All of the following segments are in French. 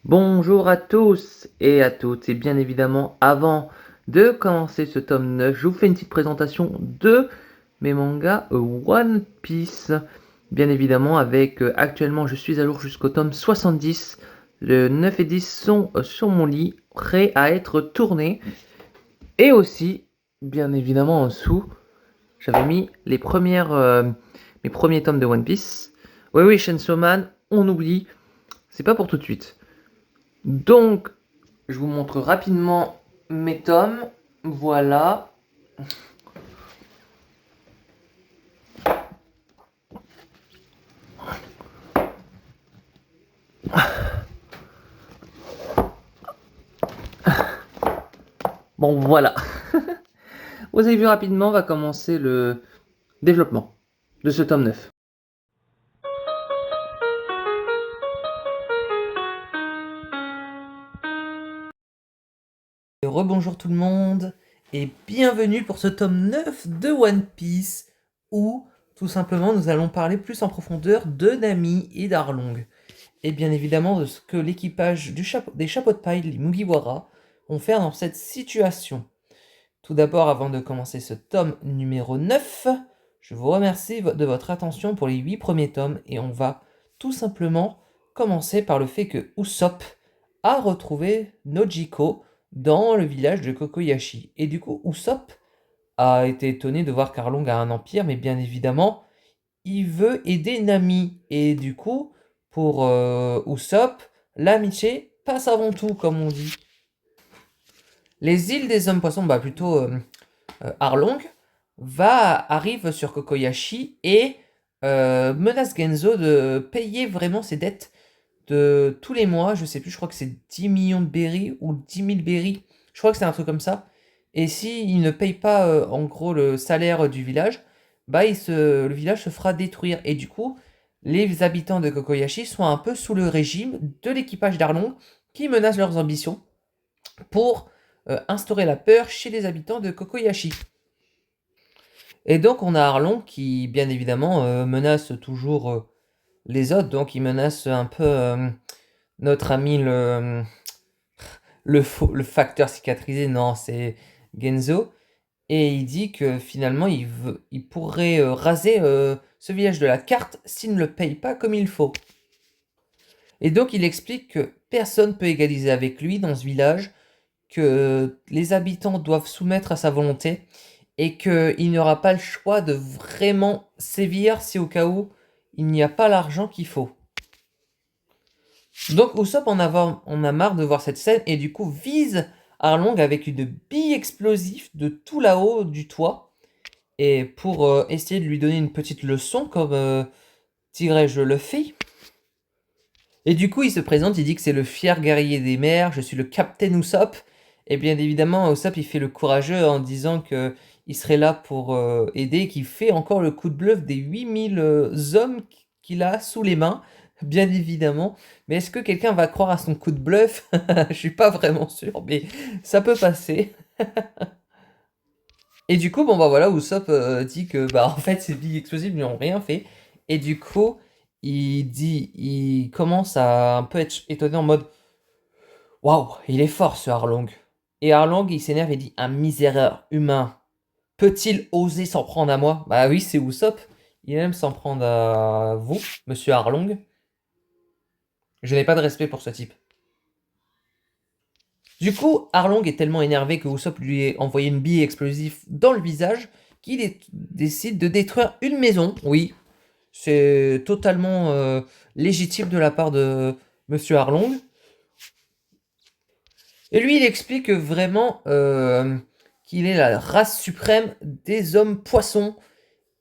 Bonjour à tous et à toutes, et bien évidemment, avant de commencer ce tome 9, je vous fais une petite présentation de mes mangas One Piece. Bien évidemment, avec actuellement, je suis à jour jusqu'au tome 70. Le 9 et 10 sont sur mon lit, prêts à être tournés. Et aussi, bien évidemment, en dessous, j'avais mis mes premiers tomes de One Piece. Oui, oui, Chainsaw Man, on oublie, c'est pas pour tout de suite. Donc, je vous montre rapidement mes tomes. Voilà. Bon, voilà. Vous avez vu rapidement, va commencer le développement de ce tome 9. Rebonjour tout le monde et bienvenue pour ce tome 9 de One Piece où tout simplement nous allons parler plus en profondeur de Nami et d'Arlong et bien évidemment de ce que l'équipage des chapeaux de paille, les Mugiwara, vont faire dans cette situation. Tout d'abord, avant de commencer ce tome numéro 9, je vous remercie de votre attention pour les 8 premiers tomes et on va tout simplement commencer par le fait que Usopp a retrouvé Nojiko dans le village de Kokoyashi. Et du coup, Usopp a été étonné de voir qu'Arlong a un empire, mais bien évidemment, il veut aider Nami. Et du coup, pour Usopp, l'amitié passe avant tout, comme on dit. Les îles des hommes poissons, bah plutôt Arlong, arrive sur Kokoyashi et menace Genzo de payer vraiment ses dettes de tous les mois. Je sais plus, je crois que c'est 10 millions de berries ou 10 000 berries. Je crois que c'est un truc comme ça. Et s'il ne paye pas en gros le salaire du village, bah le village se fera détruire. Et du coup, les habitants de Kokoyashi sont un peu sous le régime de l'équipage d'Arlong qui menace leurs ambitions pour instaurer la peur chez les habitants de Kokoyashi. Et donc on a Arlong qui, bien évidemment, menace toujours les autres. Donc il menace un peu notre ami le facteur cicatrisé. Non, c'est Genzo. Et il dit que finalement il pourrait raser ce village de la carte s'il ne le paye pas comme il faut. Et donc il explique que personne ne peut égaliser avec lui dans ce village, que les habitants doivent soumettre à sa volonté et qu'il n'aura pas le choix de vraiment sévir si au cas où il n'y a pas l'argent qu'il faut. Donc Usopp en a marre de voir cette scène et du coup vise Arlong avec une bille explosive de tout là-haut du toit et pour essayer de lui donner une petite leçon comme dirais-je le fait. Et du coup il se présente, il dit que c'est le fier guerrier des mers, je suis le capitaine Usopp. Et bien évidemment Usopp il fait le courageux en disant que il serait là pour aider, qu'il fait encore le coup de bluff des 8000 hommes qu'il a sous les mains, bien évidemment. Mais est-ce que quelqu'un va croire à son coup de bluff? Je suis pas vraiment sûr, mais ça peut passer. Et du coup, bon bah voilà, Usopp dit que bah en fait ces billes explosives lui ont rien fait. Et du coup, il commence à un peu être étonné en mode waouh, il est fort ce Arlong. Et Arlong il s'énerve et dit un misérable humain peut-il oser s'en prendre à moi? Bah oui, c'est Usopp. Il aime s'en prendre à vous, monsieur Arlong. Je n'ai pas de respect pour ce type. Du coup, Arlong est tellement énervé que Usopp lui a envoyé une bille explosive dans le visage qu'il décide de détruire une maison. Oui, c'est totalement légitime de la part de Monsieur Arlong. Et lui, il explique vraiment qu'il est la race suprême des hommes poissons.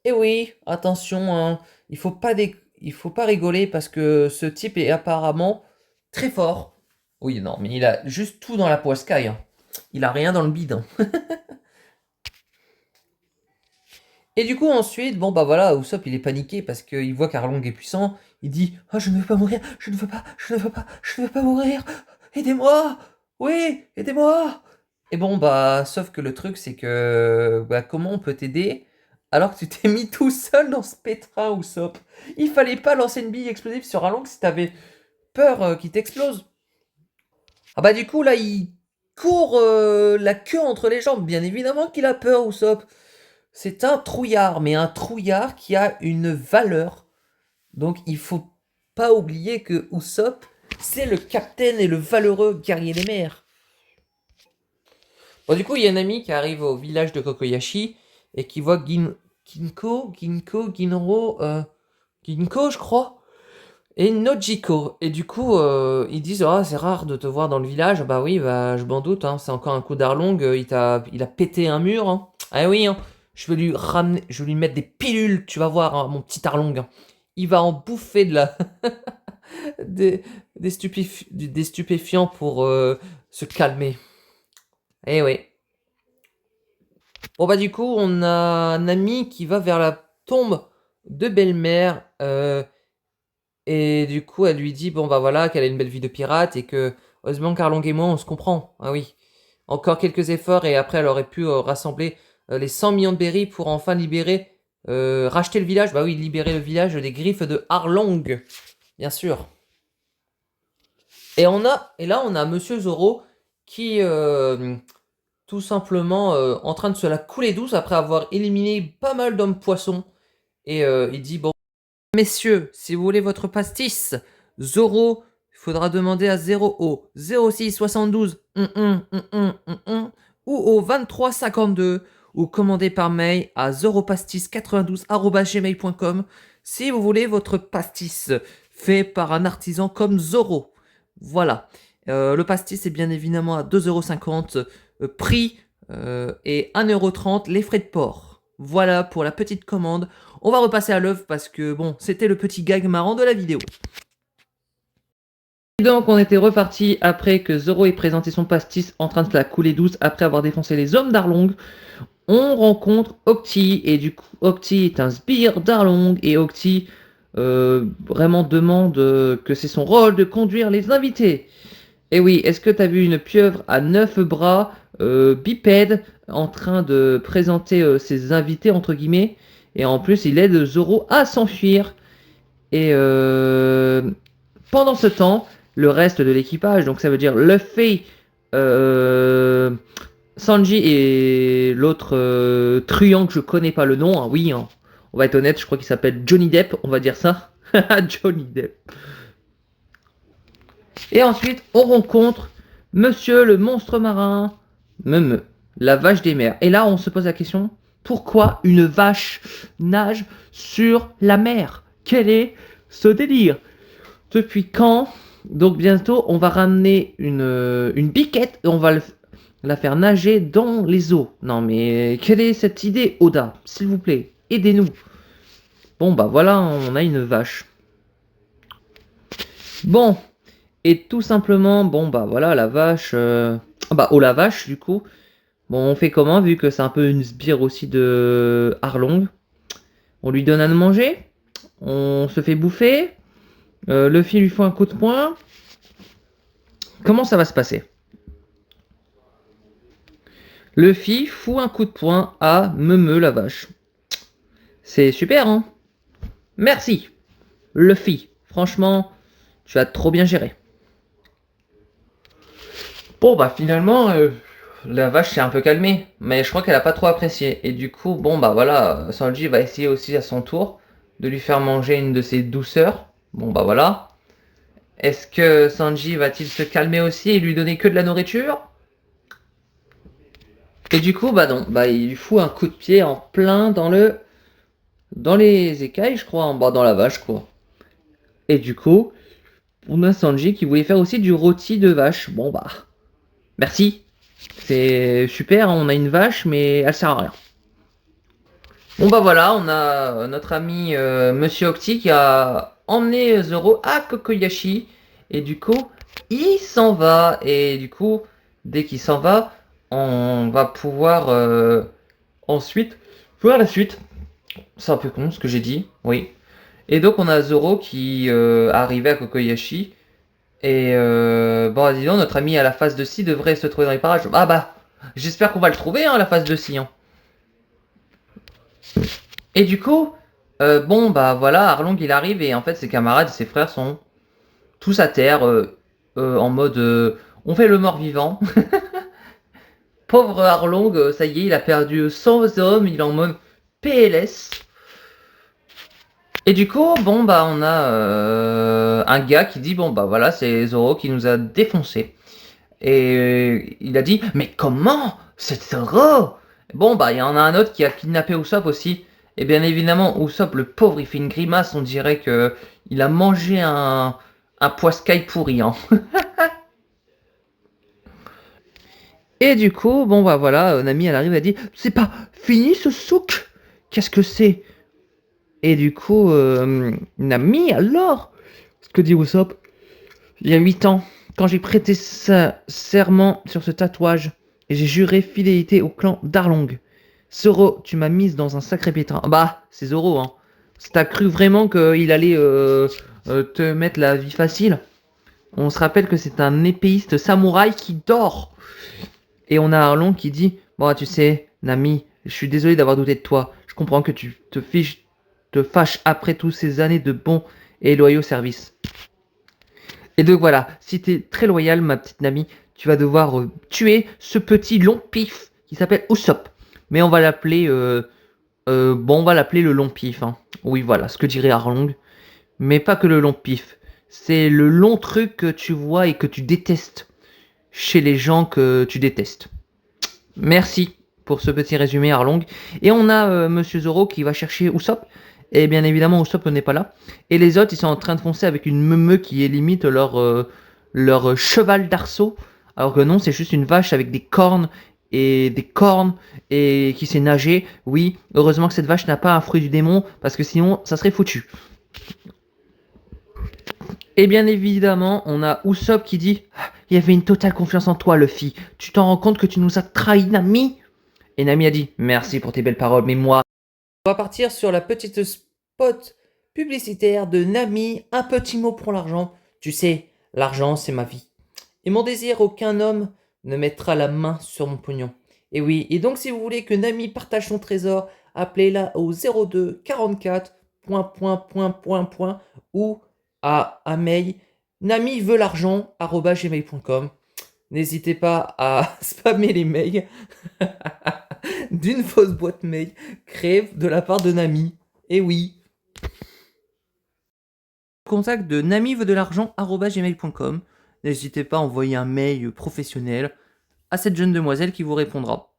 Et oui, attention, hein, il faut pas rigoler parce que ce type est apparemment très fort. Oui, non, mais il a juste tout dans la poiscaille, hein. Il a rien dans le bide, hein. Et du coup, ensuite, bon bah voilà, Usopp il est paniqué parce qu'il voit qu'Arlong est puissant. Il dit oh, je ne veux pas mourir, je ne veux pas, je ne veux pas, je ne veux pas mourir. Aidez-moi. Oui, aidez-moi. Et bon bah, sauf que le truc c'est que bah, comment on peut t'aider alors que tu t'es mis tout seul dans ce pétrin, Usopp? Il fallait pas lancer une bille explosive sur Arlong si t'avais peur qu'il t'explose. Ah bah du coup là il court la queue entre les jambes. Bien évidemment qu'il a peur, Usopp. C'est un trouillard, mais un trouillard qui a une valeur. Donc il faut pas oublier que Usopp, c'est le capitaine et le valeureux guerrier des mers. Bon, du coup, il y a un ami qui arrive au village de Kokoyashi et qui voit Ginko, Ginko, je crois, et Nojiko. Et du coup, ils disent, ah, c'est rare de te voir dans le village. Bah oui, bah, je m'en doute, hein, c'est encore un coup d'Arlong, il a pété un mur. Hein. Ah oui, hein, je vais lui mettre des pilules, tu vas voir, hein, mon petit Arlong. Hein. Il va en bouffer de la... des stupéfiants pour se calmer. Eh oui. Bon bah du coup, on a un ami qui va vers la tombe de belle-mère. Et du coup, elle lui dit, bon bah voilà, qu'elle a une belle vie de pirate et que, heureusement qu'Arlong et moi, on se comprend. Ah oui. Encore quelques efforts et après, elle aurait pu rassembler les 100 millions de berries pour enfin libérer, racheter le village. Bah oui, libérer le village des griffes de Arlong. Bien sûr. Et là, on a Monsieur Zoro qui, tout simplement, en train de se la couler douce après avoir éliminé pas mal d'hommes poissons. Et il dit, bon, messieurs, si vous voulez votre pastis, Zoro, il faudra demander à 0 au 06 72 ou au 23 52 ou commander par mail à zoropastis92@gmail.com si vous voulez votre pastis fait par un artisan comme Zoro. Voilà. Le pastis est bien évidemment à 2,50 € prix et 1,30 € les frais de port. Voilà pour la petite commande. On va repasser à l'œuvre parce que bon, c'était le petit gag marrant de la vidéo. Et donc on était reparti après que Zoro ait présenté son pastis en train de se la couler douce après avoir défoncé les hommes d'Arlong. On rencontre Octi et du coup Octi est un sbire d'Arlong et Octi vraiment demande que c'est son rôle de conduire les invités. Et oui, est-ce que t'as vu une pieuvre à 9 bras, bipède, en train de présenter ses invités entre guillemets, et en plus il aide Zoro à s'enfuir. Et pendant ce temps, le reste de l'équipage, donc ça veut dire Luffy, euh, Sanji et l'autre truand que je connais pas le nom, hein, oui, hein, on va être honnête, je crois qu'il s'appelle Johnny Depp, on va dire ça. Johnny Depp. Et ensuite, on rencontre Monsieur le monstre marin, Meme, la vache des mers. Et là, on se pose la question, pourquoi une vache nage sur la mer? Quel est ce délire? Depuis quand? Donc bientôt, on va ramener une biquette et on va la faire nager dans les eaux. Non mais, quelle est cette idée, Oda? S'il vous plaît, aidez-nous. Bon bah voilà, on a une vache. Bon, et tout simplement, bon bah voilà, la vache... Bah oh la vache, du coup. Bon, on fait comment, vu que c'est un peu une sbire aussi de Arlong? On lui donne à manger? On se fait bouffer? Luffy lui faut un coup de poing? Comment ça va se passer? Luffy fout un coup de poing à Meme la vache. C'est super, hein? Merci, Luffy. Franchement, tu as trop bien géré. Bon, bah finalement, la vache s'est un peu calmée. Mais je crois qu'elle a pas trop apprécié. Et du coup, bon, bah voilà, Sanji va essayer aussi à son tour de lui faire manger une de ses douceurs. Bon, bah voilà. Est-ce que Sanji va-t-il se calmer aussi et lui donner que de la nourriture? Et du coup, bah non, bah il lui fout un coup de pied en plein dans les écailles, je crois, en bas dans la vache, quoi. Et du coup, on a Sanji qui voulait faire aussi du rôti de vache. Bon bah, merci. C'est super, on a une vache, mais elle sert à rien. Bon bah voilà, on a notre ami Monsieur Octi qui a emmené Zoro à Kokoyashi. Et du coup, il s'en va. Et du coup, dès qu'il s'en va, on va pouvoir ensuite voir la suite. C'est un peu con ce que j'ai dit, oui. Et donc on a Zoro qui arrivait à Kokoyashi. Et bon, dis donc, notre ami à la phase de scie devrait se trouver dans les parages. Ah bah, j'espère qu'on va le trouver, hein, la phase de scie. Hein. Et du coup, bon bah voilà, Arlong il arrive et en fait ses camarades et ses frères sont tous à terre en mode On fait le mort-vivant. Pauvre Arlong, ça y est, il a perdu 100 hommes, il est en mode PLS. Et du coup, bon bah on a un gars qui dit bon bah voilà, c'est Zoro qui nous a défoncé. Et il a dit mais comment? C'est Zoro? Bon bah il y en a un autre qui a kidnappé Usopp aussi. Et bien évidemment, Usopp le pauvre, il fait une grimace, on dirait que il a mangé un poiscaille pourri. Hein. Et du coup, bon bah voilà, Nami elle arrive, elle dit c'est pas fini ce souk? Qu'est-ce que c'est? Et du coup, Nami alors? Ce que dit Usopp, il y a 8 ans, quand j'ai prêté serment sur ce tatouage, et j'ai juré fidélité au clan d'Arlong. Zoro, tu m'as mise dans un sacré pétrin. Bah, c'est Zoro, hein. T'as cru vraiment qu'il allait te mettre la vie facile? On se rappelle que c'est un épéiste samouraï qui dort. Et on a Arlong qui dit, bon, tu sais, Nami, je suis désolé d'avoir douté de toi. Je comprends que tu te fâches après toutes ces années de bons et loyaux services. Et donc voilà, si t'es très loyal, ma petite Nami, tu vas devoir tuer ce petit long pif qui s'appelle Usopp. Mais on va l'appeler, bon, on va l'appeler le long pif. Hein. Oui, voilà, ce que dirait Arlong. Mais pas que le long pif. C'est le long truc que tu vois et que tu détestes chez les gens que tu détestes. Merci pour ce petit résumé Arlong. Et on a Monsieur Zoro qui va chercher Usopp. Et bien évidemment, Usopp n'est pas là. Et les autres, ils sont en train de foncer avec une meumeu qui est limite leur cheval d'arceau. Alors que non, c'est juste une vache avec des cornes et qui sait nager. Oui, heureusement que cette vache n'a pas un fruit du démon parce que sinon, ça serait foutu. Et bien évidemment, on a Usopp qui dit il y avait une totale confiance en toi, Luffy. Tu t'en rends compte que tu nous as trahi, Nami? Et Nami a dit merci pour tes belles paroles, mais moi. On va partir sur la petite spot publicitaire de Nami. Un petit mot pour l'argent. Tu sais, l'argent, c'est ma vie. Et mon désir, aucun homme ne mettra la main sur mon pognon. Et oui, et donc si vous voulez que Nami partage son trésor, appelez-la au 02 44 ... ou à un mail Nami veut l'argent @gmail.com. N'hésitez pas à spammer les mails d'une fausse boîte mail créée de la part de Nami. Et oui. Contact de Nami veut de l'argent @gmail.com. N'hésitez pas à envoyer un mail professionnel à cette jeune demoiselle qui vous répondra.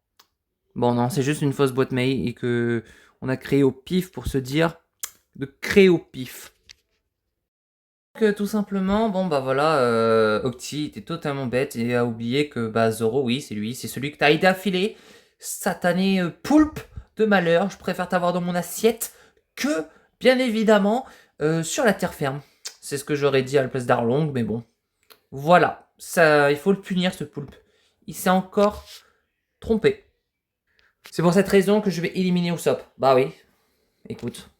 Bon non, c'est juste une fausse boîte mail et que on a créé au pif pour se dire de créer au pif. Donc, tout simplement, bon bah voilà, Octi était totalement bête et a oublié que bah Zoro, oui, c'est lui, c'est celui que t'as aidé à filer. Satané poulpe de malheur, je préfère t'avoir dans mon assiette que, bien évidemment, sur la terre ferme. C'est ce que j'aurais dit à la place d'Arlong, mais bon. Voilà, ça, il faut le punir ce poulpe. Il s'est encore trompé. C'est pour cette raison que je vais éliminer Usopp. Bah oui, écoute.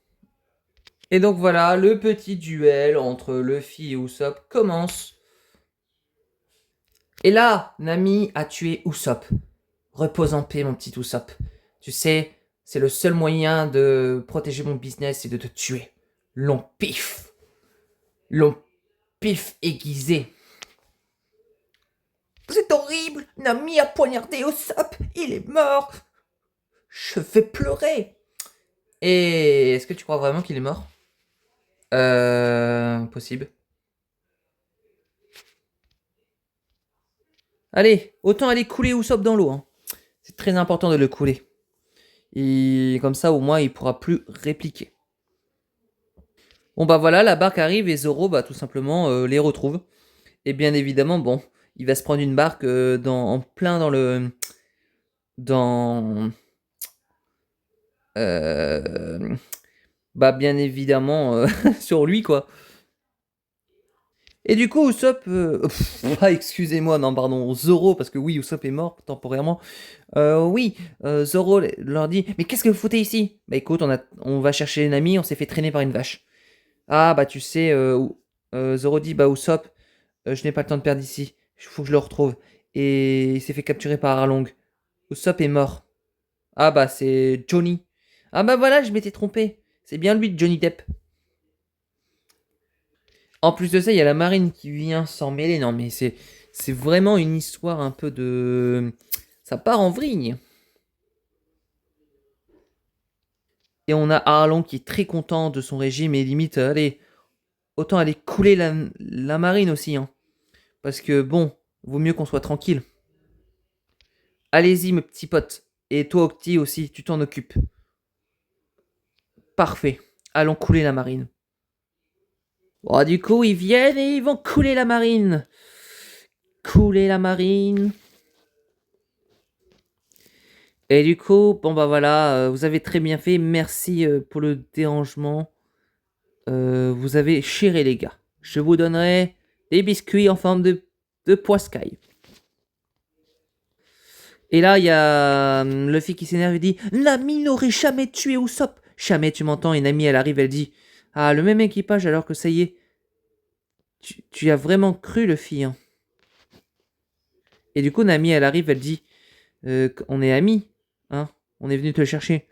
Et donc voilà, le petit duel entre Luffy et Usopp commence. Et là, Nami a tué Usopp. Repose en paix, mon petit Usopp. Tu sais, c'est le seul moyen de protéger mon business et de te tuer. Long pif. Long pif aiguisé. C'est horrible. Nami a poignardé Usopp. Il est mort. Je vais pleurer. Et est-ce que tu crois vraiment qu'il est mort? Possible. Allez, autant aller couler Usopp dans l'eau. Hein. C'est très important de le couler. Et comme ça, au moins, il pourra plus répliquer. Bon, bah voilà, la barque arrive et Zoro, bah tout simplement, les retrouve. Et bien évidemment, bon, il va se prendre une barque en plein dans le... Dans... bah bien évidemment, sur lui, quoi. Et du coup, Usopp... excusez-moi, non, pardon, Zoro, parce que oui, Usopp est mort temporairement. Oui, Zoro leur dit, mais qu'est-ce que vous foutez ici? Bah écoute, on va chercher une amie, on s'est fait traîner par une vache. Ah, bah tu sais, Zoro dit, bah Usopp, je n'ai pas le temps de perdre ici, il faut que je le retrouve. Et il s'est fait capturer par Arlong. Usopp est mort. Ah bah c'est Johnny. Ah bah voilà, je m'étais trompé. C'est bien lui, Johnny Depp. En plus de ça, il y a la marine qui vient s'en mêler. Non, mais c'est vraiment une histoire un peu de... Ça part en vrille. Et on a Arlong qui est très content de son régime et limite, allez, autant aller couler la marine aussi. Hein. Parce que bon, vaut mieux qu'on soit tranquille. Allez-y, mes petits potes. Et toi, Octi aussi, tu t'en occupes. Parfait. Allons couler la marine. Bon, du coup, ils viennent et ils vont couler la marine. Couler la marine. Et du coup, bon bah voilà, vous avez très bien fait. Merci pour le dérangement. Vous avez chéré les gars. Je vous donnerai des biscuits en forme de poiscaille. Et là, il y a Luffy qui s'énerve et dit Nami n'aurait jamais tué Usopp. Jamais, tu m'entends. Et Nami, elle arrive, elle dit Ah, le même équipage alors que ça y est. Tu as vraiment cru, Luffy. Hein. Et du coup, Nami, elle arrive, elle dit On est amis. Hein, on est venu te chercher.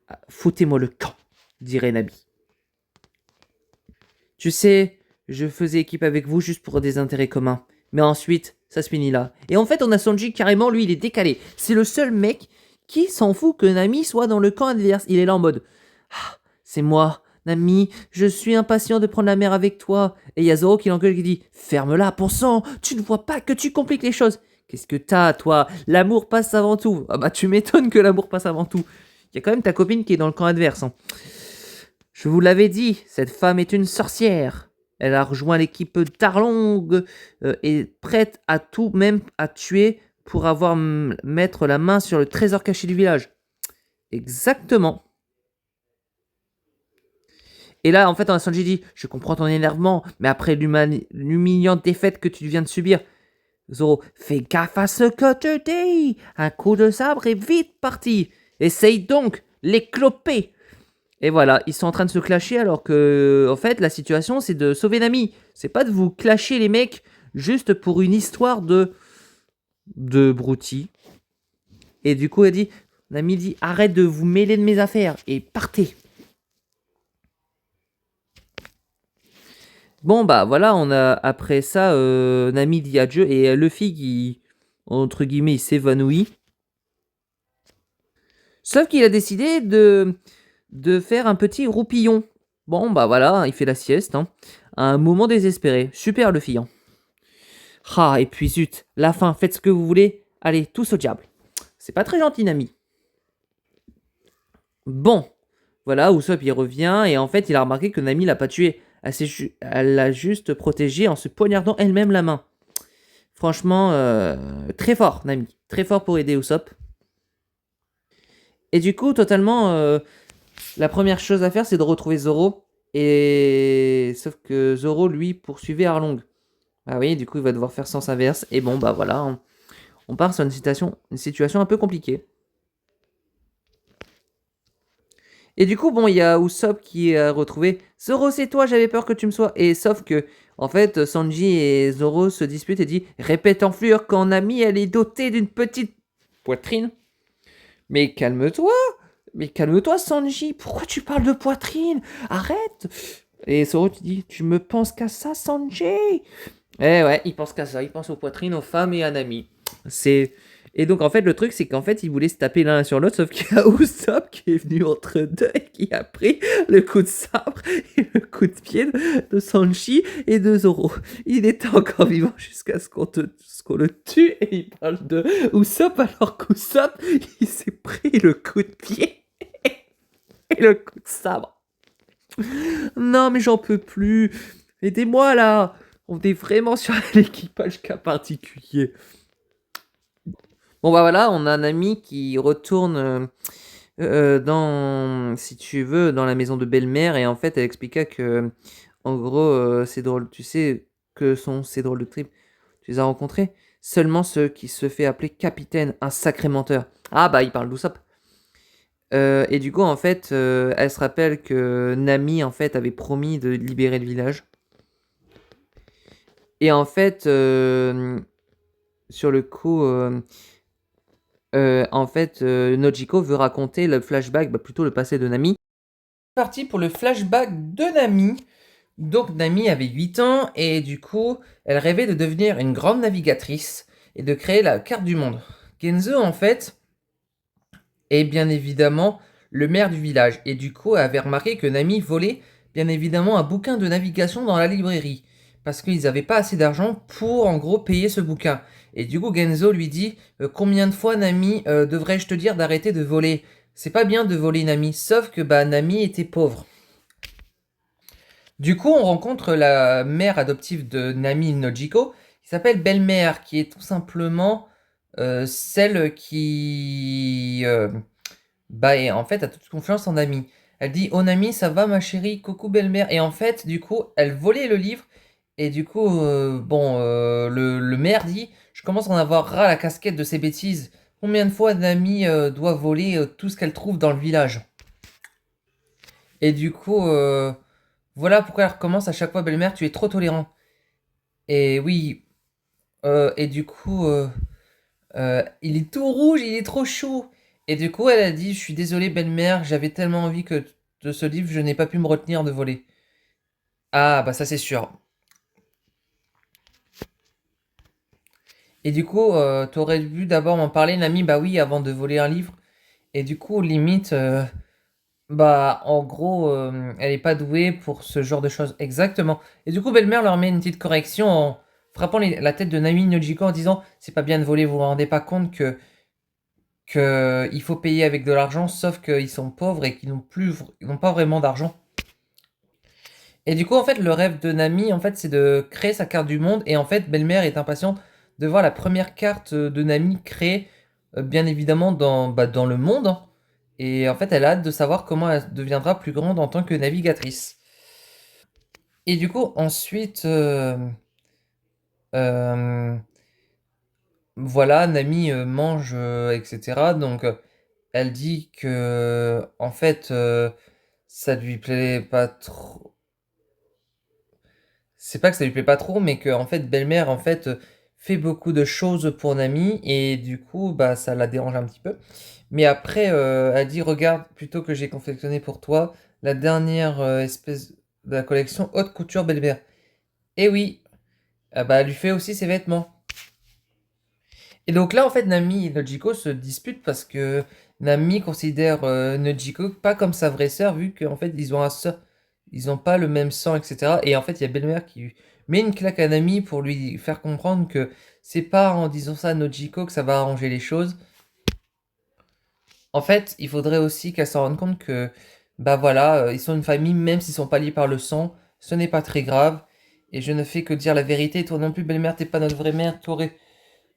Ah, foutez-moi le camp, dirait Nami. Tu sais, je faisais équipe avec vous juste pour des intérêts communs. Mais ensuite, ça se finit là. Et en fait, on a Sanji carrément, lui, il est décalé. C'est le seul mec qui s'en fout que Nami soit dans le camp adverse. Il est là en mode Ah, c'est moi, Nami, je suis impatient de prendre la mer avec toi. Et il y a Zoro qui l'engueule qui dit Ferme-la, pour sang, tu ne vois pas que tu compliques les choses. Qu'est-ce que t'as, toi? L'amour passe avant tout. Ah bah, tu m'étonnes que l'amour passe avant tout. Il y a quand même ta copine qui est dans le camp adverse. Hein. Je vous l'avais dit, cette femme est une sorcière. Elle a rejoint l'équipe d'Arlong et est prête à tout, même à tuer pour avoir mettre la main sur le trésor caché du village. Exactement. Et là, en fait, Sanji dit Je comprends ton énervement, mais après l'humiliante défaite que tu viens de subir, Zoro, fais gaffe à ce que tu dis. Un coup de sabre est vite parti. Essaye donc l'écloper. Et voilà, ils sont en train de se clasher alors que, en fait, la situation c'est de sauver Nami. C'est pas de vous clasher les mecs juste pour une histoire de broutilles. Et du coup, elle dit, Nami dit, arrête de vous mêler de mes affaires et partez. Bon bah voilà, on a après ça, Nami dit adieu et Luffy qui, entre guillemets, il s'évanouit. Sauf qu'il a décidé de faire un petit roupillon. Bon, bah voilà, il fait la sieste. Hein. Un moment désespéré. Super le Hein. Ah, et puis zut, la fin, faites ce que vous voulez. Allez, tous au diable. C'est pas très gentil, Nami. Bon, voilà, Usopp il revient et en fait il a remarqué que Nami l'a pas tué. Elle l'a juste protégé en se poignardant elle-même la main. Franchement, très fort, Nami. Très fort pour aider Usopp. Et du coup, totalement, la première chose à faire, c'est de retrouver Zoro. Et sauf que Zoro, lui, poursuivait Arlong. Ah oui, du coup, il va devoir faire sens inverse. Et bon, bah voilà, on part sur une situation un peu compliquée. Et du coup, bon, il y a Usopp qui a retrouvé Zoro, c'est toi, j'avais peur que tu me sois. Et sauf que, en fait, Sanji et Zoro se disputent et dit Répète en fureur quand Nami, elle est dotée d'une petite poitrine. Mais calme-toi, Sanji. Pourquoi tu parles de poitrine? Arrête. Et Zoro te dit Tu me penses qu'à ça, Sanji? Eh ouais, il pense qu'à ça. Il pense aux poitrines, aux femmes et à Nami. C'est. Et donc, en fait, le truc, c'est qu'en fait, ils voulaient se taper l'un sur l'autre, sauf qu'il y a Usopp qui est venu entre deux et qui a pris le coup de sabre et le coup de pied de Sanji et de Zoro. Il était encore vivant jusqu'à ce qu'on le tue et il parle de Usopp alors qu'Usopp, il s'est pris le coup de pied et le coup de sabre. Non, mais j'en peux plus. Aidez-moi là. On est vraiment sur un équipage cas particulier. Bon bah voilà, on a un ami qui retourne dans, si tu veux, dans la maison de belle-mère et en fait elle expliqua que, en gros, c'est drôle, tu sais que sont ces drôles de tripes, tu les as rencontrés? Seulement ceux qui se fait appeler capitaine, un sacré menteur. Ah bah il parle d'Usopp. Et du coup en fait, elle se rappelle que Nami en fait avait promis de libérer le village. Et en fait, sur le coup, en fait, Nojiko veut raconter le flashback, bah, plutôt le passé de Nami. Parti pour le flashback de Nami, Donc Nami avait 8 ans et du coup, elle rêvait de devenir une grande navigatrice et de créer la carte du monde. Genzo, en fait, est bien évidemment le maire du village et du coup avait remarqué que Nami volait bien évidemment un bouquin de navigation dans la librairie parce qu'ils n'avaient pas assez d'argent pour en gros payer ce bouquin. Et du coup Genzo lui dit combien de fois Nami devrais-je te dire d'arrêter de voler? C'est pas bien de voler Nami, sauf que bah Nami était pauvre. Du coup, on rencontre la mère adoptive de Nami Nojiko, qui s'appelle Belle-Mère, qui est tout simplement celle qui, en fait, a toute confiance en Nami. Elle dit, oh Nami, ça va ma chérie, coucou Belle-Mère. Et en fait, du coup, elle volait le livre. Et du coup, le maire dit, je commence à en avoir ras la casquette de ces bêtises. Combien de fois Nami doit voler tout ce qu'elle trouve dans le village? Et du coup, voilà pourquoi elle recommence à chaque fois, belle-mère, tu es trop tolérant. Et oui, et du coup, il est tout rouge, il est trop chaud. Et du coup, elle a dit, je suis désolée, belle-mère, j'avais tellement envie de ce livre, je n'ai pas pu me retenir de voler. Ah, bah ça c'est sûr. Et du coup, t'aurais dû d'abord m'en parler, Nami, bah oui, avant de voler un livre. Et du coup, limite, bah en gros, elle est pas douée pour ce genre de choses. Exactement. Et du coup, belle-mère leur met une petite correction en frappant la tête de Nami Nojiko en disant, c'est pas bien de voler, vous vous rendez pas compte que il faut payer avec de l'argent, sauf qu'ils sont pauvres et qu'ils ils n'ont pas vraiment d'argent. Et du coup, en fait, le rêve de Nami, en fait, c'est de créer sa carte du monde. Et en fait, belle-mère est impatiente de voir la première carte de Nami créée, bien évidemment, dans le monde, hein. Et en fait, elle a hâte de savoir comment elle deviendra plus grande en tant que navigatrice. Et du coup, ensuite, euh, voilà, Nami mange, etc. Donc, elle dit que, en fait, ça lui plaît pas trop. C'est pas que ça lui plaît pas trop, mais que, en fait, belle-mère, en fait, fait beaucoup de choses pour Nami, et du coup, bah, ça la dérange un petit peu. Mais après, elle dit, regarde, plutôt que j'ai confectionné pour toi, la dernière espèce de la collection haute couture belle-mère. Et oui, ah bah, elle lui fait aussi ses vêtements. Et donc là, en fait, Nami et Nojiko se disputent parce que Nami considère Nojiko pas comme sa vraie sœur, vu qu'en fait, ils ont pas le même sang, etc. Et en fait, il y a Belle-Mère qui met une claque à Nami pour lui faire comprendre que c'est pas en disant ça à Nojiko que ça va arranger les choses. En fait, il faudrait aussi qu'elle se rende compte que, bah voilà, ils sont une famille, même s'ils sont pas liés par le sang, ce n'est pas très grave. Et je ne fais que dire la vérité. Toi non plus, Belle-Mère, t'es pas notre vraie mère, t'aurais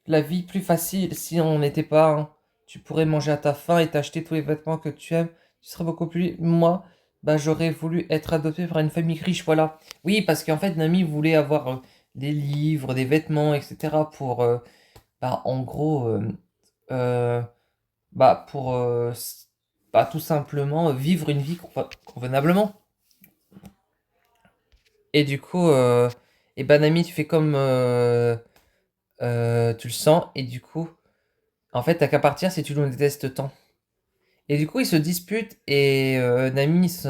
la vie plus facile si on n'était pas, hein. Tu pourrais manger à ta faim et t'acheter tous les vêtements que tu aimes. Tu serais beaucoup plus. Moi, bah, j'aurais voulu être adopté par une famille riche, voilà. Oui, parce qu'en fait, Nami voulait avoir des livres, des vêtements, etc. pour, bah, en gros, euh, pour, bah, tout simplement vivre une vie convenablement. Et du coup, et bah, Nami, tu fais comme tu le sens, et du coup. En fait, t'as qu'à partir si tu nous détestes tant. Et du coup, ils se disputent et Nami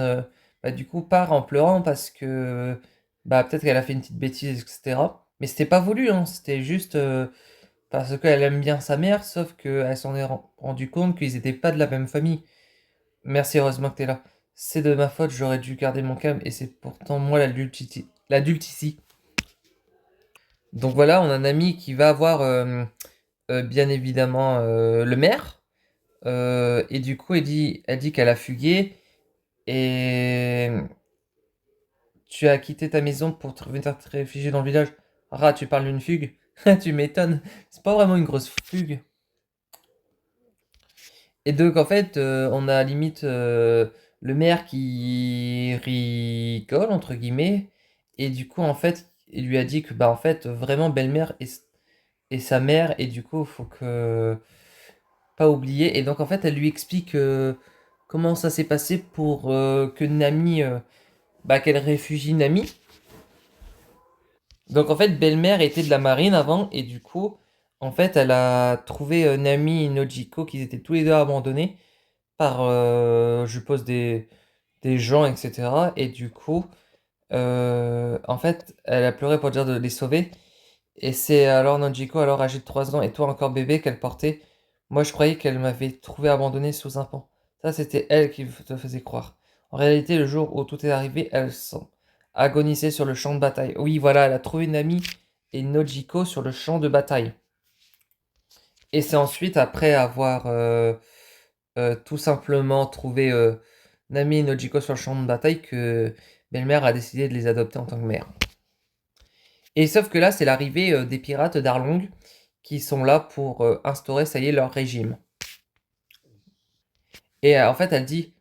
bah, du coup part en pleurant parce que bah, peut-être qu'elle a fait une petite bêtise, etc. Mais c'était pas voulu, hein. C'était juste parce qu'elle aime bien sa mère, sauf qu'elle s'en est rendu compte qu'ils étaient pas de la même famille. Merci, heureusement que t'es là. C'est de ma faute, j'aurais dû garder mon calme et c'est pourtant moi l'adulte ici. Donc voilà, on a un ami qui va avoir bien évidemment le maire. Et du coup, elle dit qu'elle a fugué et tu as quitté ta maison pour venir te réfugier dans le village. Ah, tu parles d'une fugue? Tu m'étonnes. C'est pas vraiment une grosse fugue. Et donc, en fait, on a limite le maire qui rigole, entre guillemets. Et du coup, en fait, il lui a dit que, bah, en fait, vraiment, belle-mère et sa mère. Et du coup, faut que pas oublier. Et donc en fait, elle lui explique comment ça s'est passé pour que Nami, bah, qu'elle réfugie Nami. Donc en fait, belle-mère était de la marine avant et du coup, en fait, elle a trouvé Nami et Nojiko qui étaient tous les deux abandonnés par, je suppose, des gens, etc. Et du coup, En fait, elle a pleuré pour dire de les sauver. Et c'est alors Nojiko, alors âgée de 3 ans, et toi encore bébé, qu'elle portait. Moi, je croyais qu'elle m'avait trouvé abandonné sous un pont. Ça, c'était elle qui te faisait croire. En réalité, le jour où tout est arrivé, elle agonisait sur le champ de bataille. Oui, voilà, elle a trouvé une amie et Nojiko sur le champ de bataille. Et c'est ensuite, après avoir tout simplement trouvé Nami et Nojiko sur le champ de bataille, que Belle-Mère a décidé de les adopter en tant que mère. Et sauf que là, c'est l'arrivée des pirates d'Arlong qui sont là pour instaurer, ça y est, leur régime. Et en fait, elle dit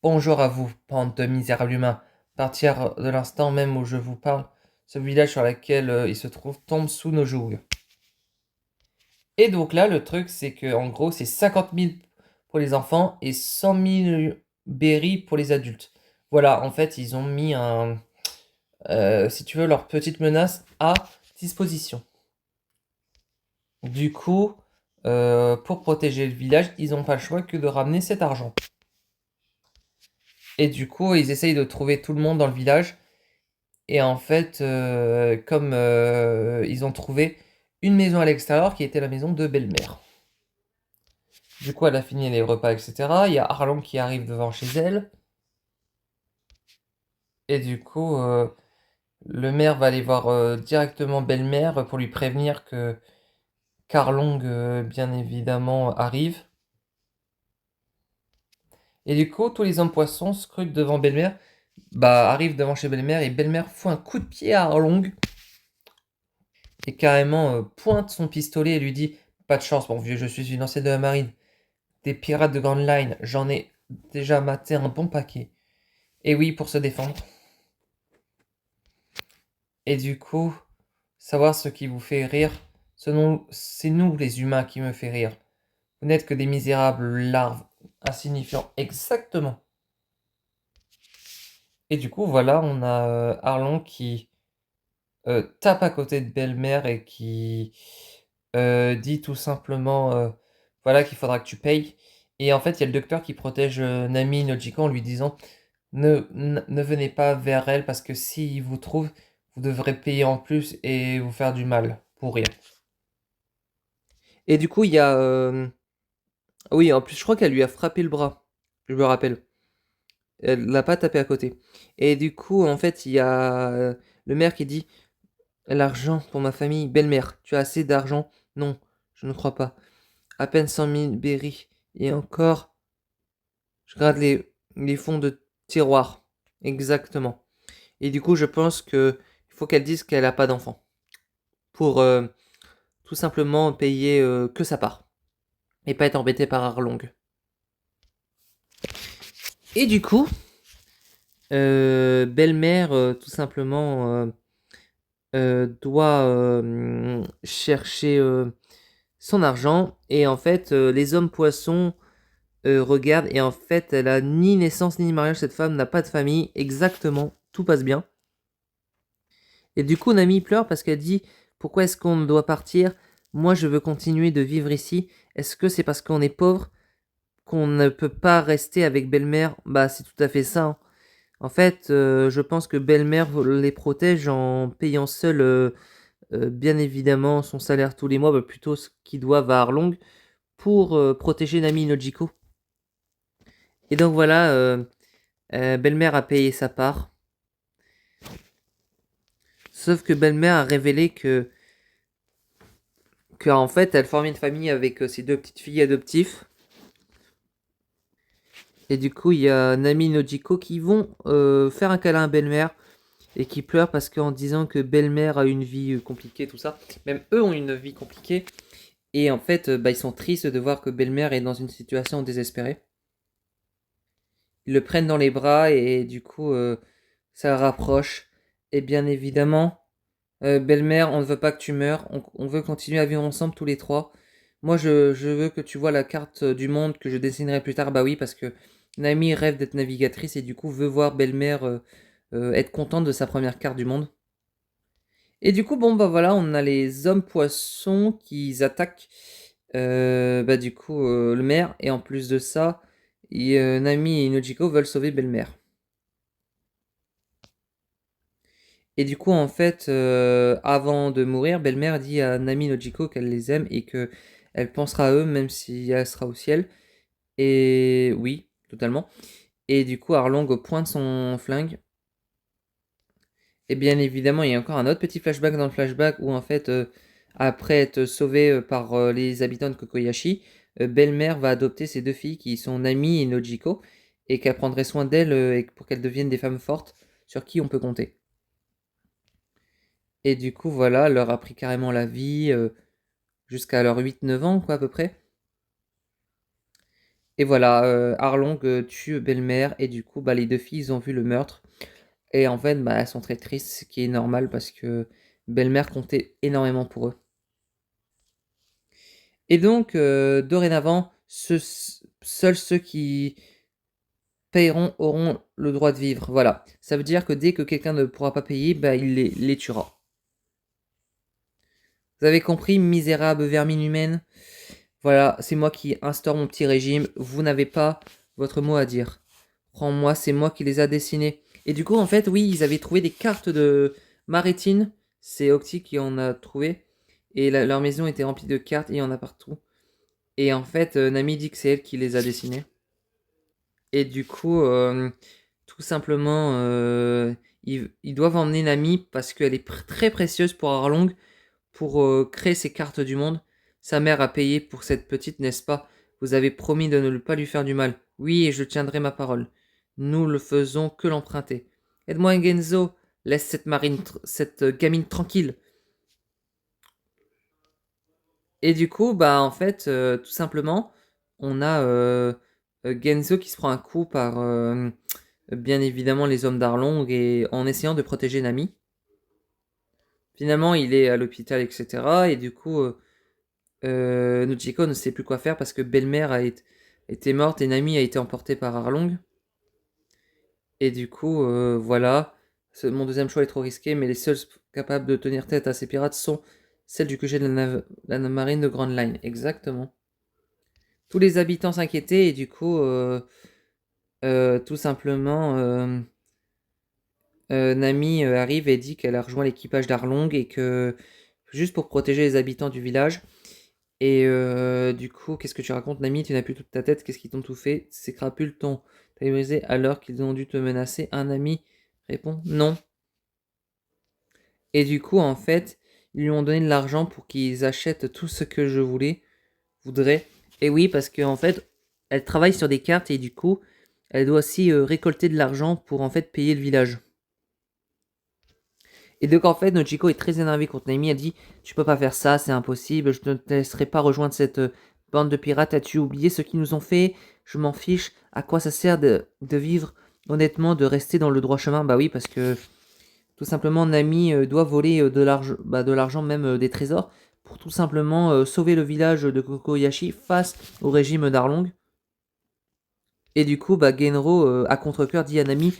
bonjour à vous, bande de misérables humains. À partir de l'instant même où je vous parle, ce village sur lequel il se trouve tombe sous nos jougs. Et donc là, le truc, c'est que en gros, c'est 50 000 pour les enfants et 100 000 berries pour les adultes. Voilà, en fait, ils ont mis si tu veux, leur petite menace à disposition. Du coup, pour protéger le village, ils n'ont pas le choix que de ramener cet argent. Et du coup, ils essayent de trouver tout le monde dans le village. Et en fait, comme ils ont trouvé une maison à l'extérieur qui était la maison de belle-mère. Du coup, elle a fini les repas, etc. Il y a Arlong qui arrive devant chez elle. Et du coup, le maire va aller voir directement belle-mère pour lui prévenir que Carlong, bien évidemment, arrive. Et du coup, tous les hommes poissons scrutent devant belle-mère, arrivent devant chez belle-mère, et belle-mère fout un coup de pied à Arlong, et carrément pointe son pistolet et lui dit pas de chance, mon vieux, je suis une ancienne de la marine. Des pirates de Grand Line, j'en ai déjà maté un bon paquet. Et oui, pour se défendre. Et du coup, savoir ce qui vous fait rire, c'est nous les humains qui me fait rire. Vous n'êtes que des misérables larves insignifiants. Exactement. Et du coup, voilà, on a Arlong qui tape à côté de belle-mère et qui dit tout simplement voilà qu'il faudra que tu payes. Et en fait, il y a le docteur qui protège Nami Nojiko en lui disant ne venez pas vers elle parce que s'il vous trouve, vous devrez payer en plus et vous faire du mal pour rien. Et du coup, il y a. Oui, en plus, je crois qu'elle lui a frappé le bras. Je me rappelle. Elle l'a pas tapé à côté. Et du coup, en fait, il y a le maire qui dit l'argent pour ma famille. Belle-mère, tu as assez d'argent? Non, je ne crois pas. À peine 100 000 berries. Et encore, je garde les fonds de tiroir. Exactement. Et du coup, je pense que il faut qu'elle dise qu'elle n'a pas d'enfant. Pour tout simplement payer que sa part. Et pas être embêtée par Arlong. Et du coup, belle-mère, tout simplement, doit chercher son argent. Et en fait, les hommes poissons regardent. Et en fait, elle a ni naissance ni mariage. Cette femme n'a pas de famille. Exactement. Tout passe bien. Et du coup, Nami pleure parce qu'elle dit pourquoi est-ce qu'on doit partir? Moi, je veux continuer de vivre ici. Est-ce que c'est parce qu'on est pauvre qu'on ne peut pas rester avec belle-mère? Bah, c'est tout à fait ça, hein. En fait, je pense que belle-mère les protège en payant seule, bien évidemment, son salaire tous les mois, plutôt ce qu'ils doivent à Arlong, pour protéger Nami Nojiko. Et donc voilà, belle-mère a payé sa part. Sauf que belle-mère a révélé que en fait, elle formait une famille avec ses deux petites filles adoptives. Et du coup, il y a Nami et Nojiko qui vont faire un câlin à belle-mère et qui pleurent parce qu'en disant que belle-mère a une vie compliquée, tout ça. Même eux ont une vie compliquée. Et en fait, ils sont tristes de voir que belle-mère est dans une situation désespérée. Ils le prennent dans les bras et du coup, ça rapproche. Et bien évidemment, belle-mère, on ne veut pas que tu meurs. On veut continuer à vivre ensemble tous les trois. Moi, je veux que tu vois la carte du monde que je dessinerai plus tard. Bah oui, parce que Nami rêve d'être navigatrice et du coup veut voir belle-mère être contente de sa première carte du monde. Et du coup, bon, bah voilà, on a les hommes poissons qui attaquent du coup le maire. Et en plus de ça, Nami et Nojiko veulent sauver belle-mère. Et du coup, en fait, avant de mourir, Belle-Mère dit à Nami et Nojiko qu'elle les aime et que elle pensera à eux même si elle sera au ciel. Et oui, totalement. Et du coup, Arlong pointe son flingue. Et bien évidemment, il y a encore un autre petit flashback dans le flashback où en fait, après être sauvée par les habitants de Kokoyashi, Belle-Mère va adopter ses deux filles qui sont Nami et Nojiko et qu'elle prendrait soin d'elles pour qu'elles deviennent des femmes fortes sur qui on peut compter. Et du coup, voilà, elle leur a pris carrément la vie jusqu'à leurs 8-9 ans, quoi, à peu près. Et voilà, Arlong tue Belle-Mère et du coup, bah, les deux filles, ils ont vu le meurtre. Et en fait, bah, elles sont très tristes, ce qui est normal parce que Belle-Mère comptait énormément pour eux. Et donc, dorénavant, seuls ceux qui payeront auront le droit de vivre. Voilà. Ça veut dire que dès que quelqu'un ne pourra pas payer, bah, il les tuera. Vous avez compris, misérable vermine humaine? Voilà, c'est moi qui instaure mon petit régime. Vous n'avez pas votre mot à dire. Prends-moi, c'est moi qui les a dessinés. Et du coup, en fait, oui, ils avaient trouvé des cartes de Maritine. C'est Octi qui en a trouvé. Et leur maison était remplie de cartes et il y en a partout. Et en fait, Nami dit que c'est elle qui les a dessinés. Et du coup, tout simplement, ils doivent emmener Nami parce qu'elle est très précieuse pour Arlong pour créer ces cartes du monde. Sa mère a payé pour cette petite, n'est-ce pas? Vous avez promis de ne pas lui faire du mal. Oui, et je tiendrai ma parole. Nous le faisons que l'emprunter. Aide-moi, Genzo. Laisse cette gamine tranquille. Et du coup, bah en fait, tout simplement, on a Genzo qui se prend un coup par bien évidemment les hommes d'Arlong et en essayant de protéger Nami. Finalement, il est à l'hôpital, etc. Et du coup, Nojiko ne sait plus quoi faire parce que Belle-Mère été morte et Nami a été emportée par Arlong. Et du coup, voilà. Mon deuxième choix est trop risqué, mais les seuls capables de tenir tête à ces pirates sont celles du QG de la marine de Grand Line. Exactement. Tous les habitants s'inquiétaient et du coup, tout simplement, Nami arrive et dit qu'elle a rejoint l'équipage d'Arlong et que juste pour protéger les habitants du village. Et du coup, qu'est-ce que tu racontes, Nami? Tu n'as plus toute ta tête, qu'est-ce qu'ils t'ont tout fait? Ces crapules t'ont terrorisé alors qu'ils ont dû te menacer. Un ami répond non. Et du coup, en fait, ils lui ont donné de l'argent pour qu'ils achètent tout ce que je voudrais. Et oui, parce qu'en fait, elle travaille sur des cartes et du coup, elle doit aussi récolter de l'argent pour en fait payer le village. Et donc en fait, Nojiko est très énervée contre Nami. Elle dit: tu peux pas faire ça, c'est impossible. Je ne te laisserai pas rejoindre cette bande de pirates. As-tu oublié ce qu'ils nous ont fait? Je m'en fiche. À quoi ça sert de vivre honnêtement, de rester dans le droit chemin? Bah oui, parce que tout simplement, Nami doit voler de l'argent, même des trésors, pour tout simplement sauver le village de Kokoyashi face au régime d'Arlong. Et du coup, bah, Genro, à contre-cœur, dit à Nami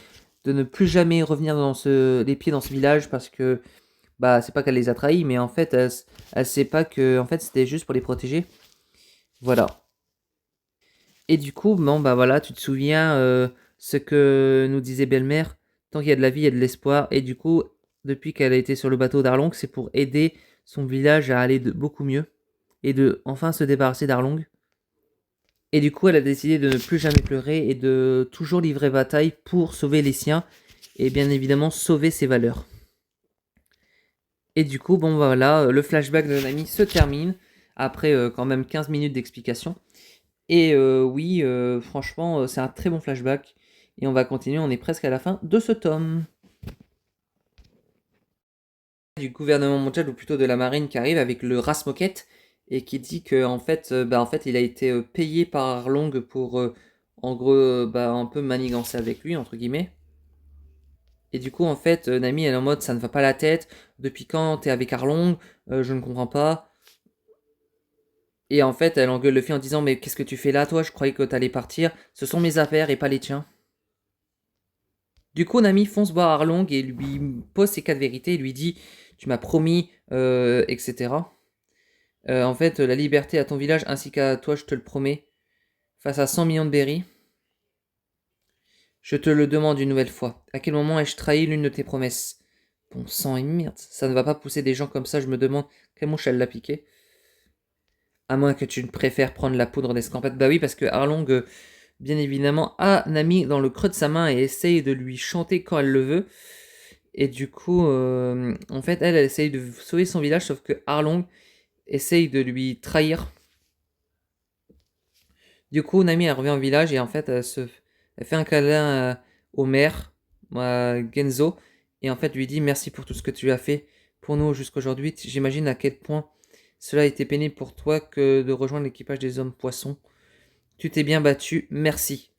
de ne plus jamais revenir les pieds dans ce village parce que bah c'est pas qu'elle les a trahis, mais en fait elle sait pas que en fait c'était juste pour les protéger. Voilà. Et du coup, bon bah voilà, tu te souviens ce que nous disait Belle-Mère, tant qu'il y a de la vie, il y a de l'espoir. Et du coup, depuis qu'elle a été sur le bateau d'Arlong, c'est pour aider son village à aller beaucoup mieux et de enfin se débarrasser d'Arlong. Et du coup, elle a décidé de ne plus jamais pleurer et de toujours livrer bataille pour sauver les siens et bien évidemment sauver ses valeurs. Et du coup, bon voilà, le flashback de Nami se termine après quand même 15 minutes d'explication. Et oui, franchement, c'est un très bon flashback. Et on va continuer, on est presque à la fin de ce tome. Du gouvernement mondial, ou plutôt de la marine, qui arrive avec le Rasmoket et qui dit que en fait, il a été payé par Arlong pour en gros un peu manigancer avec lui, entre guillemets. Et du coup, en fait, Nami, elle est en mode ça ne va pas la tête. Depuis quand t'es avec Arlong? Je ne comprends pas. Et en fait, elle engueule le fils en disant: mais qu'est-ce que tu fais là, toi? Je croyais que t'allais partir. Ce sont mes affaires et pas les tiens. Du coup, Nami fonce voir Arlong et lui pose ses 4 vérités et lui dit: tu m'as promis, etc. En fait, la liberté à ton village ainsi qu'à toi, je te le promets. Face à 100 millions de berries. Je te le demande une nouvelle fois. À quel moment ai-je trahi l'une de tes promesses? Bon sang et merde, ça ne va pas pousser des gens comme ça, je me demande quelle mouche elle l'a piqué. À moins que tu ne préfères prendre la poudre d'escampette. Bah oui, parce que Arlong, bien évidemment, a Nami dans le creux de sa main et essaye de lui chanter quand elle le veut. Et du coup, en fait, elle essaye de sauver son village, sauf que Arlong essaye de lui trahir. Du coup, Nami, elle revient au village et en fait, elle fait un câlin au maire, Genzo, et en fait, lui dit merci pour tout ce que tu as fait pour nous jusqu'aujourd'hui. J'imagine à quel point cela a été pénible pour toi que de rejoindre l'équipage des hommes poissons. Tu t'es bien battu, merci.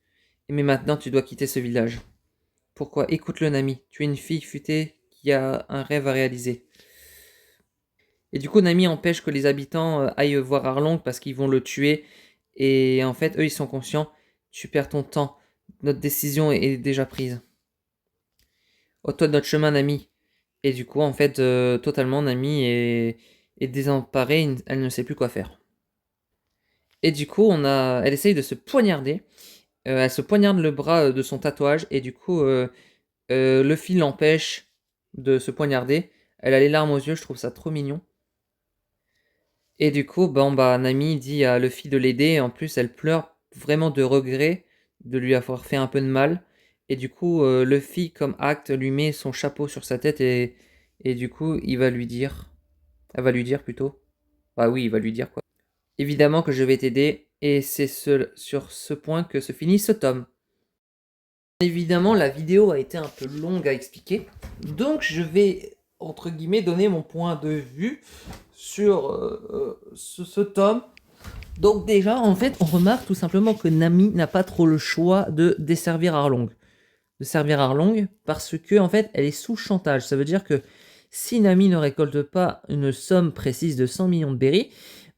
Mais maintenant, tu dois quitter ce village. Pourquoi? Écoute-le, Nami. Tu es une fille futée qui a un rêve à réaliser. Et du coup, Nami empêche que les habitants aillent voir Arlong parce qu'ils vont le tuer. Et en fait, eux, ils sont conscients. Tu perds ton temps. Notre décision est déjà prise. Ôte-toi de notre chemin, Nami. Et du coup, en fait, totalement, Nami est désemparée. Elle ne sait plus quoi faire. Et du coup, elle essaye de se poignarder. Elle se poignarde le bras de son tatouage. Et du coup, Luffy l'empêche de se poignarder. Elle a les larmes aux yeux. Je trouve ça trop mignon. Et du coup, Nami dit à Luffy de l'aider. En plus, elle pleure vraiment de regret de lui avoir fait un peu de mal. Et du coup, Luffy, comme acte, lui met son chapeau sur sa tête et du coup, il va lui dire... Elle va lui dire plutôt. Bah oui, il va lui dire quoi. Évidemment que je vais t'aider et c'est sur ce point que se finit ce tome. Évidemment, la vidéo a été un peu longue à expliquer. Donc, je vais, entre guillemets, donner mon point de vue sur ce tome. Donc déjà, en fait, on remarque tout simplement que Nami n'a pas trop le choix de desservir Arlong. De servir Arlong parce que, en fait, elle est sous chantage. Ça veut dire que si Nami ne récolte pas une somme précise de 100 millions de berries,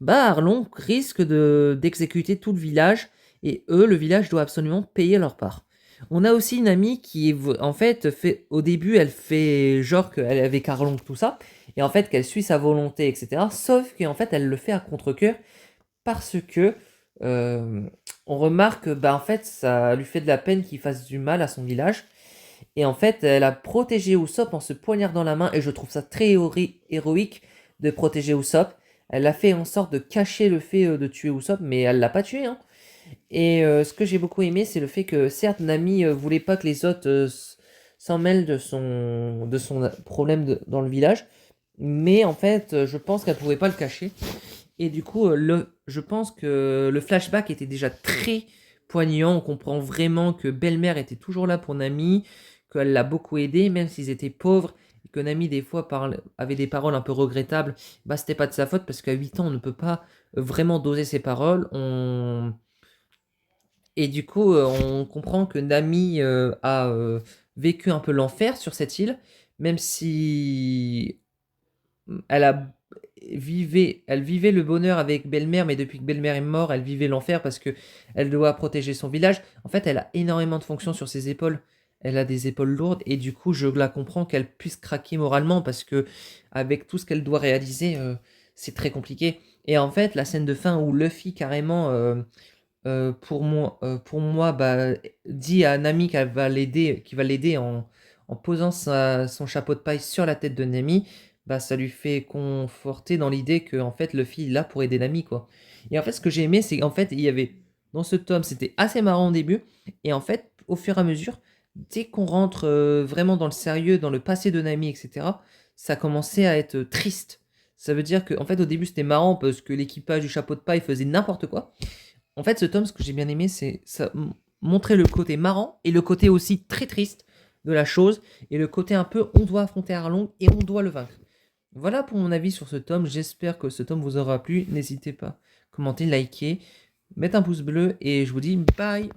Arlong risque d'exécuter tout le village et eux, le village doit absolument payer leur part. On a aussi Nami qui, en fait, au début, elle fait genre qu'elle est avec Arlong, tout ça, et en fait, qu'elle suit sa volonté, etc. Sauf qu'en fait, elle le fait à contre-cœur parce que on remarque que en fait, ça lui fait de la peine qu'il fasse du mal à son village. Et en fait, elle a protégé Usopp en se poignardant la main, et je trouve ça très héroïque de protéger Usopp. Elle a fait en sorte de cacher le fait de tuer Usopp, mais elle l'a pas tué, hein. Et ce que j'ai beaucoup aimé, c'est le fait que certes, Nami voulait pas que les autres s'en mêlent de son problème dans le village, mais en fait, je pense qu'elle pouvait pas le cacher. Et du coup, je pense que le flashback était déjà très poignant. On comprend vraiment que Belle-Mère était toujours là pour Nami, qu'elle l'a beaucoup aidé, même s'ils étaient pauvres, et que Nami, des fois, avait des paroles un peu regrettables. C'était pas de sa faute, parce qu'à 8 ans, on ne peut pas vraiment doser ses paroles. Et du coup, on comprend que Nami a vécu un peu l'enfer sur cette île, même si elle vivait le bonheur avec Belle-Mère, mais depuis que Belle-Mère est morte, elle vivait l'enfer parce que elle doit protéger son village. En fait, elle a énormément de fonctions sur ses épaules. Elle a des épaules lourdes et du coup, je la comprends qu'elle puisse craquer moralement parce que avec tout ce qu'elle doit réaliser, c'est très compliqué. Et en fait, la scène de fin où Luffy carrément, pour moi, dit à Nami qu'elle va l'aider, qu'il va l'aider en posant son chapeau de paille sur la tête de Nami, ça lui fait conforter dans l'idée que en fait Luffy est là pour aider Nami, quoi. Et en fait, ce que j'ai aimé, c'est qu'en fait, il y avait dans ce tome, c'était assez marrant au début, et en fait, au fur et à mesure, dès qu'on rentre vraiment dans le sérieux, dans le passé de Nami, etc., ça commençait à être triste. Ça veut dire que, en fait, au début, c'était marrant parce que l'équipage du chapeau de paille faisait n'importe quoi. En fait, ce tome, ce que j'ai bien aimé, c'est ça montrer le côté marrant et le côté aussi très triste de la chose, et le côté un peu on doit affronter Arlong et on doit le vaincre. Voilà pour mon avis sur ce tome. J'espère que ce tome vous aura plu. N'hésitez pas, commentez, likez, mettez un pouce bleu et je vous dis bye.